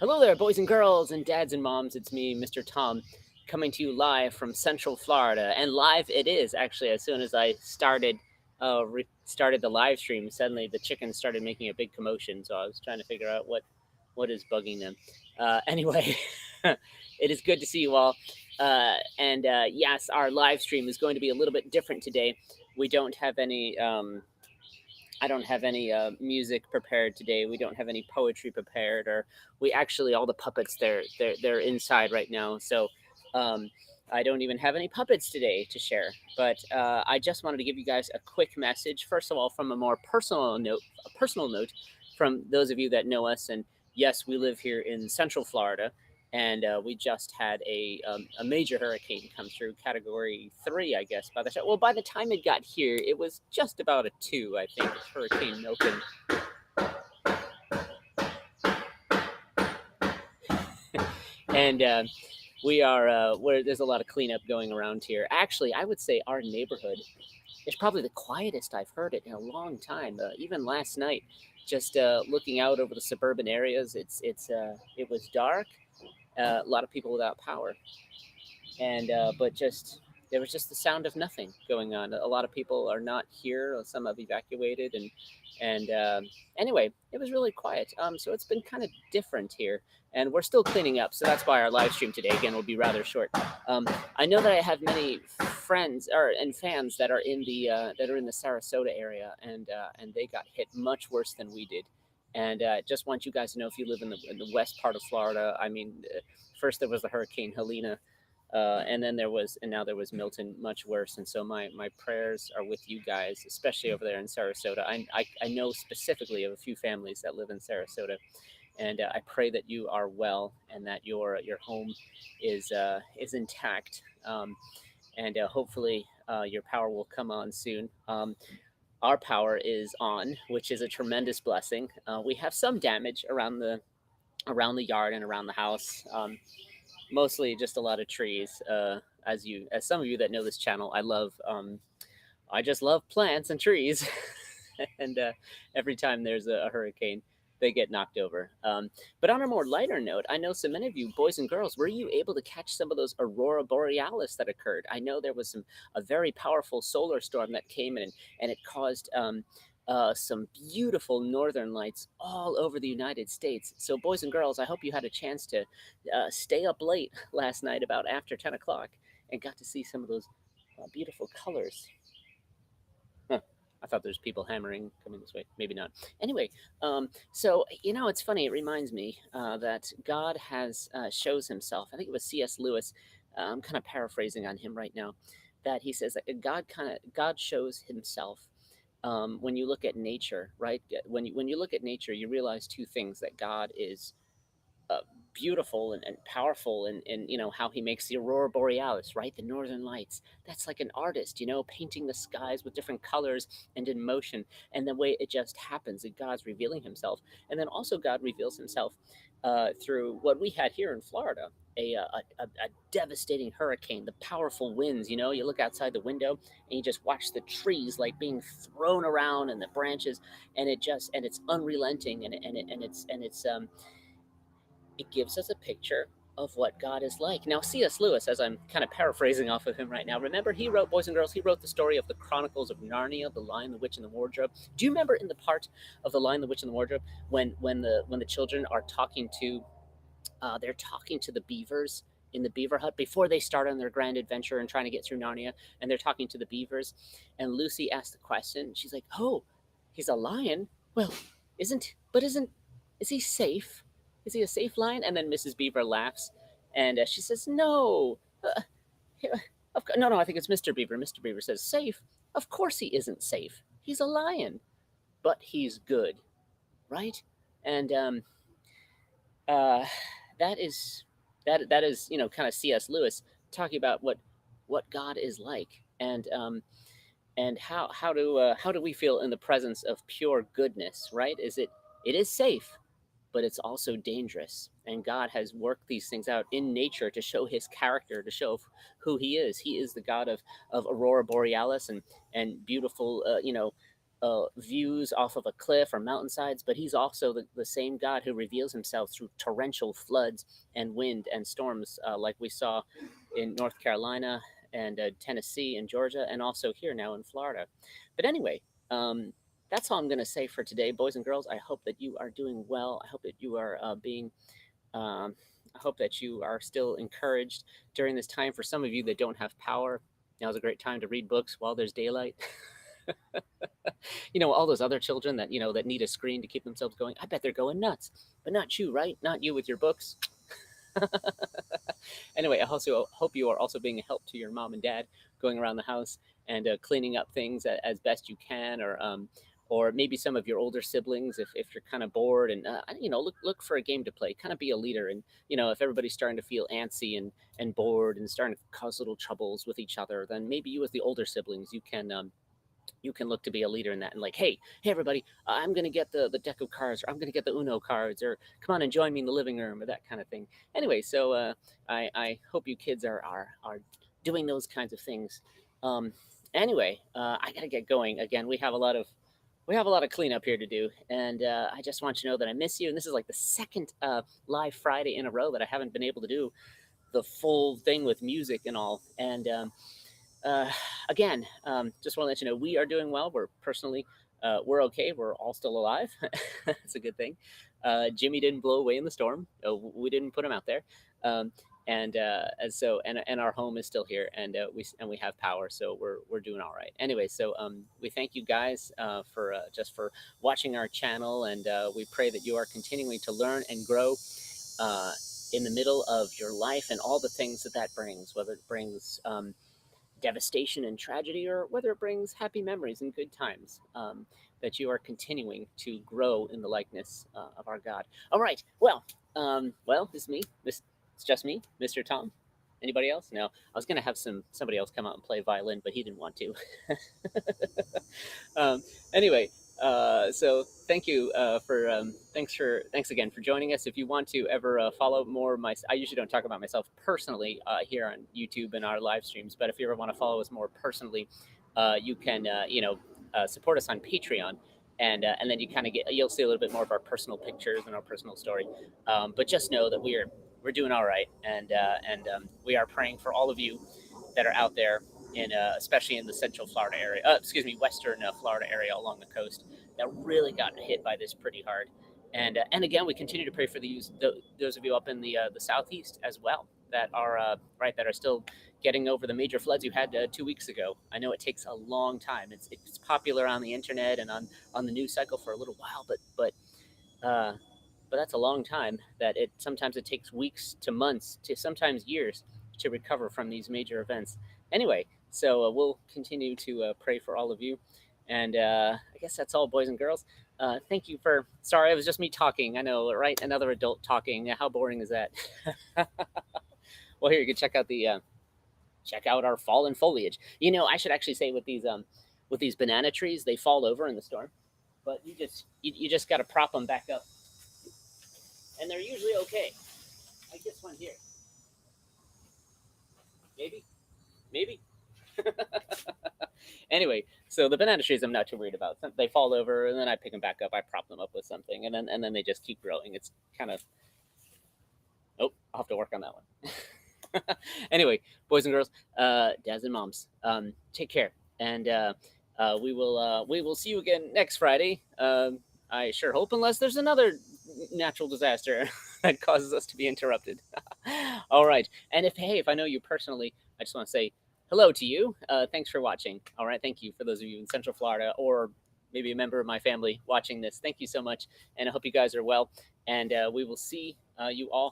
Hello there, boys and girls, and dads and moms. It's me, Mr. Tom, coming to you live from Central Florida, and live it is actually. As soon as I started the live stream, suddenly the chickens started making a big commotion. So I was trying to figure out what is bugging them. Anyway, it is good to see you all. And yes, our live stream is going to be a little bit different today. We don't have any. I don't have any music prepared today. We don't have any poetry prepared, or we actually all the puppets they're inside right now. So um, I don't even have any puppets today to share. But I just wanted to give you guys a quick message. First of all, from a more personal note, from those of you that know us, and yes, we live here in Central Florida, and we just had a major hurricane come through, Category 3, I guess. By the time it got here, it was just about a 2, I think. Hurricane Milton. And where there's a lot of cleanup going around here. Actually, I would say our neighborhood is probably the quietest I've heard it in a long time. Even last night, just looking out over the suburban areas, it was dark. A lot of people without power, and but just there was just the sound of nothing going on. A lot of people are not here. Some have evacuated, and anyway, it was really quiet. So it's been kind of different here, and we're still cleaning up. So that's why our live stream today again will be rather short. I know that I have many friends and fans that are in the Sarasota area, and they got hit much worse than we did. And just want you guys to know, if you live in the west part of Florida, I mean, first there was the Hurricane Helena, and now there was Milton, much worse. And so my prayers are with you guys, especially over there in Sarasota. I know specifically of a few families that live in Sarasota, and I pray that you are well and that your home is intact, and hopefully your power will come on soon. Our power is on, which is a tremendous blessing. We have some damage around the yard and around the house. Mostly just a lot of trees. As some of you that know this channel, I just love plants and trees, and every time there's a hurricane, they get knocked over. But on a more lighter note, I know so many of you, boys and girls, were you able to catch some of those aurora borealis that occurred? I know there was a very powerful solar storm that came in, and it caused some beautiful northern lights all over the United States. So, boys and girls, I hope you had a chance to stay up late last night, about after 10 o'clock, and got to see some of those beautiful colors. Huh. I thought there's people hammering coming this way. Maybe not. Anyway, so it's funny. It reminds me that God has shows Himself. I think it was C.S. Lewis. I'm kind of paraphrasing on him right now. That he says that God shows Himself when you look at nature, right? When you look at nature, you realize two things: that God is uh, beautiful and powerful, and how he makes the aurora borealis, right, the northern lights. That's like an artist, painting the skies with different colors and in motion, and the way it just happens that God's revealing himself. And then also God reveals himself through what we had here in Florida, a devastating hurricane, the powerful winds. You look outside the window and you just watch the trees like being thrown around, and the branches, and it's unrelenting, it gives us a picture of what God is like. Now, C.S. Lewis, as I'm kind of paraphrasing off of him right now, remember he wrote, boys and girls, he wrote the story of the Chronicles of Narnia, The Lion, the Witch, and the Wardrobe. Do you remember in the part of The Lion, the Witch, and the Wardrobe when the children are talking to they're talking to the beavers in the beaver hut before they start on their grand adventure and trying to get through Narnia, and they're talking to the beavers, and Lucy asked the question. She's like, "Oh, he's a lion. Well, isn't is he safe? Is he a safe lion?" And then Mrs. Beaver laughs, and she says, "No, no, I think it's Mr. Beaver." Mr. Beaver says, "Safe? Of course he isn't safe. He's a lion, but he's good, right?" And uh, that is that is kind of C.S. Lewis talking about what God is like, and how do we feel in the presence of pure goodness, right? It is safe, but it's also dangerous. And God has worked these things out in nature to show his character, to show who he is. He is the God of aurora borealis and beautiful, views off of a cliff or mountainsides, but he's also the same God who reveals himself through torrential floods and wind and storms, like we saw in North Carolina and Tennessee and Georgia, and also here now in Florida. But anyway, um, that's all I'm going to say for today, boys and girls. I hope that you are doing well. I hope that you are being I hope that you are still encouraged during this time. For some of you that don't have power, now's a great time to read books while there's daylight. All those other children that that need a screen to keep themselves going. I bet they're going nuts, but not you, right? Not you with your books. Anyway, I also hope you are also being a help to your mom and dad, going around the house and cleaning up things as best you can, or maybe some of your older siblings if you're kind of bored and look for a game to play, kind of be a leader. And if everybody's starting to feel antsy and bored and starting to cause little troubles with each other, then maybe you as the older siblings, you can look to be a leader in that, and like, hey everybody, I'm going to get the deck of cards, or I'm going to get the Uno cards, or come on and join me in the living room, or that kind of thing. Anyway, so I hope you kids are doing those kinds of things. Anyway, I got to get going again. We have a lot of cleanup here to do, and I just want you to know that I miss you. And this is like the second live Friday in a row that I haven't been able to do the full thing with music and all. And uh, again, just want to let you know we are doing well. We're okay. We're all still alive. That's a good thing. Jimmy didn't blow away in the storm. We didn't put him out there. Um, and our home is still here, and we have power, so we're doing all right. Anyway, so we thank you guys for watching our channel, and we pray that you are continuing to learn and grow uh, in the middle of your life and all the things that brings, whether it brings devastation and tragedy, or whether it brings happy memories and good times, that you are continuing to grow in the likeness of our God. All right. Well, it's me. It's just me, Mr. Tom. Anybody else? No. I was gonna have somebody else come out and play violin, but he didn't want to. um, anyway, so thank you for thanks again for joining us. If you want to ever follow more, I usually don't talk about myself personally here on YouTube and our live streams, but if you ever want to follow us more personally, you can support us on Patreon. And then you'll see a little bit more of our personal pictures and our personal story. But just know that we're doing all right, and we are praying for all of you that are out there especially in the Central Florida area, Western Florida area along the coast, that really got hit by this pretty hard. And again, we continue to pray for those of you up in the southeast as well, that are that are still getting over the major floods you had 2 weeks ago. I know it takes a long time. It's popular on the internet and on the news cycle for a little while, uh, but that's a long time. That it sometimes it takes weeks to months to sometimes years to recover from these major events. Anyway, so we'll continue to pray for all of you, and I guess that's all, boys and girls. Thank you for. Sorry, it was just me talking. I know, right? Another adult talking. How boring is that? Well, here you can check out our fallen foliage. I should actually say with these banana trees, they fall over in the storm, but you just got to prop them back up, and they're usually okay. I guess one here, maybe, maybe. Anyway, so the banana trees I'm not too worried about. They fall over, and then I pick them back up. I prop them up with something, and then they just keep growing. It's kind of. Oh, I'll have to work on that one. Anyway, boys and girls, dads and moms, take care, and we will see you again next Friday. I sure hope, unless there's another natural disaster that causes us to be interrupted. All right, and if I know you personally, I just want to say hello to you. Thanks for watching. All right, thank you for those of you in Central Florida, or maybe a member of my family watching this. Thank you so much, and I hope you guys are well. And we will see you all.